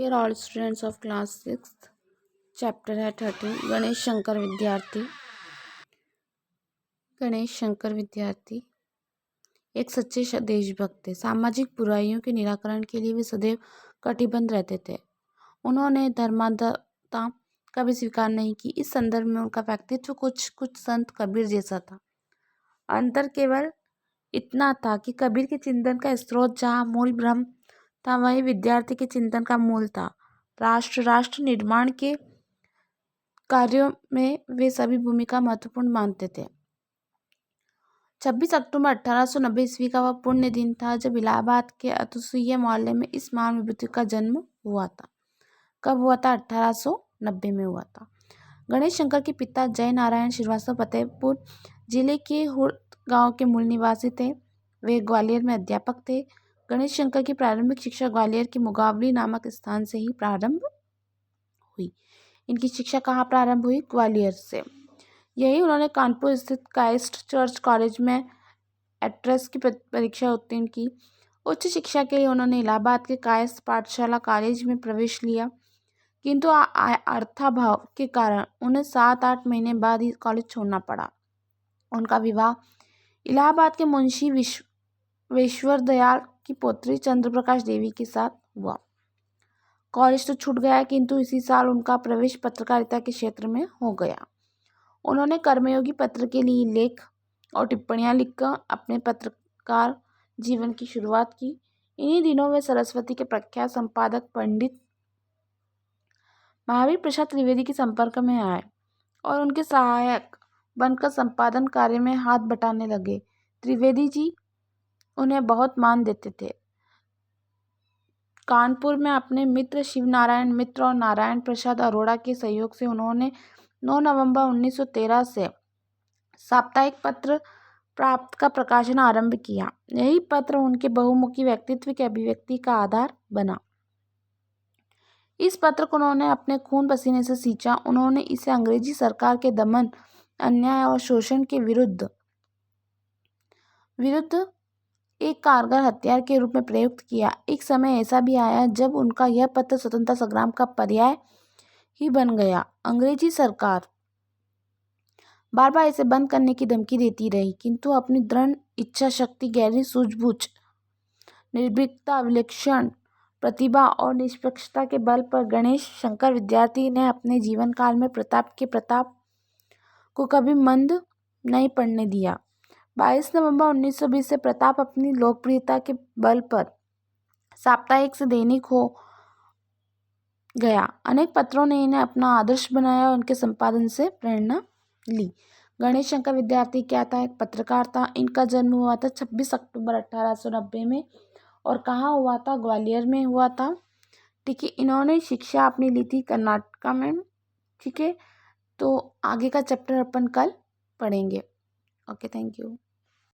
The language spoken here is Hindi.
Dear all students of class 6th, chapter है 13 गणेश शंकर विद्यार्थी। गणेश शंकर विद्यार्थी एक सच्चे देशभक्त थे। सामाजिक बुराइयों के निराकरण के लिए वे सदैव कटिबद्ध रहते थे। उन्होंने धर्मांधता कभी स्वीकार नहीं की। इस संदर्भ में उनका व्यक्तित्व कुछ संत कबीर जैसा था। अंतर केवल इतना था कि कबीर के चिंतन का स्रोत जहाँ मूल ब्रह्म था, वही विद्यार्थी के चिंतन का मूल था। राष्ट्र निर्माण के कार्यों में वे सभी भूमिका महत्वपूर्ण मानते थे। 26 अक्टूबर 1890 ईस्वी का वह पुण्य दिन था जब इलाहाबाद के अतुलनीय मोहल्ले में इस महान विभूति का जन्म हुआ था। कब हुआ था? 1890 में हुआ था। गणेश शंकर के पिता जय नारायण श्रीवास्तव फतेहपुर जिले के हुर्द गांव के मूल निवासी थे। वे ग्वालियर में अध्यापक थे। गणेश शंकर की प्रारंभिक शिक्षा ग्वालियर के मुगावली नामक स्थान से ही प्रारंभ हुई। इनकी शिक्षा कहाँ प्रारंभ हुई? ग्वालियर से। यही उन्होंने कानपुर स्थित क्राइस्ट चर्च कॉलेज में एंट्रेंस की परीक्षा उत्तीर्ण की। उच्च शिक्षा के लिए उन्होंने इलाहाबाद के कायस्थ पाठशाला कॉलेज में प्रवेश लिया, किंतु अर्थाभाव के कारण उन्हें 7-8 महीने बाद ही कॉलेज छोड़ना पड़ा। उनका विवाह इलाहाबाद के मुंशी विश्वेश्वर दयाल की पौत्री चंद्रप्रकाश देवी के साथ हुआ। कॉलेज तो छूट गया, किंतु इसी साल उनका प्रवेश पत्रकारिता के क्षेत्र में हो गया। उन्होंने कर्मयोगी पत्र के लिए लेख और टिप्पणियां लिखकर अपने पत्रकार जीवन की शुरुआत की। इन्हीं दिनों वे सरस्वती के प्रख्यात संपादक पंडित महावीर प्रसाद त्रिवेदी के संपर्क में आए और उनके सहायक बनकर संपादन कार्य में हाथ बटाने लगे। त्रिवेदी जी उन्हें बहुत मान देते थे। कानपुर में अपने मित्र शिवनारायण मित्र और नारायण प्रसाद अरोड़ा के सहयोग से उन्होंने 9 नवंबर 1913 से साप्ताहिक पत्र प्राप्त का प्रकाशन आरंभ किया। यही पत्र उनके बहुमुखी व्यक्तित्व की अभिव्यक्ति का आधार बना। इस पत्र को उन्होंने अपने खून पसीने से सींचा। उन्होंने इसे अंग्रेजी सरकार के दमन, अन्याय और शोषण के विरुद्ध एक कारगर हथियार के रूप में प्रयुक्त किया। एक समय ऐसा भी आया जब उनका यह पत्र स्वतंत्रता संग्राम का पर्याय ही बन गया। अंग्रेजी सरकार बार बार इसे बंद करने की धमकी देती रही, किंतु अपनी दृढ़ इच्छा शक्ति, गहरी सूझबूझ, निर्भीकता, विलक्षण प्रतिभा और निष्पक्षता के बल पर गणेश शंकर विद्यार्थी ने अपने जीवन काल में प्रताप को कभी मंद नहीं पड़ने दिया। 22 नवंबर 1920 से प्रताप अपनी लोकप्रियता के बल पर साप्ताहिक से दैनिक हो गया। अनेक पत्रों ने इन्हें अपना आदर्श बनाया और उनके संपादन से प्रेरणा ली। गणेश शंकर विद्यार्थी क्या था? एक पत्रकार था। इनका जन्म हुआ था 26 अक्टूबर 1890 में और कहाँ हुआ था? ग्वालियर में हुआ था। ठीक है, इन्होंने शिक्षा अपनी ली थी कर्नाटक में। ठीक है, तो आगे का चैप्टर अपन कल पढ़ेंगे। Okay, thank you.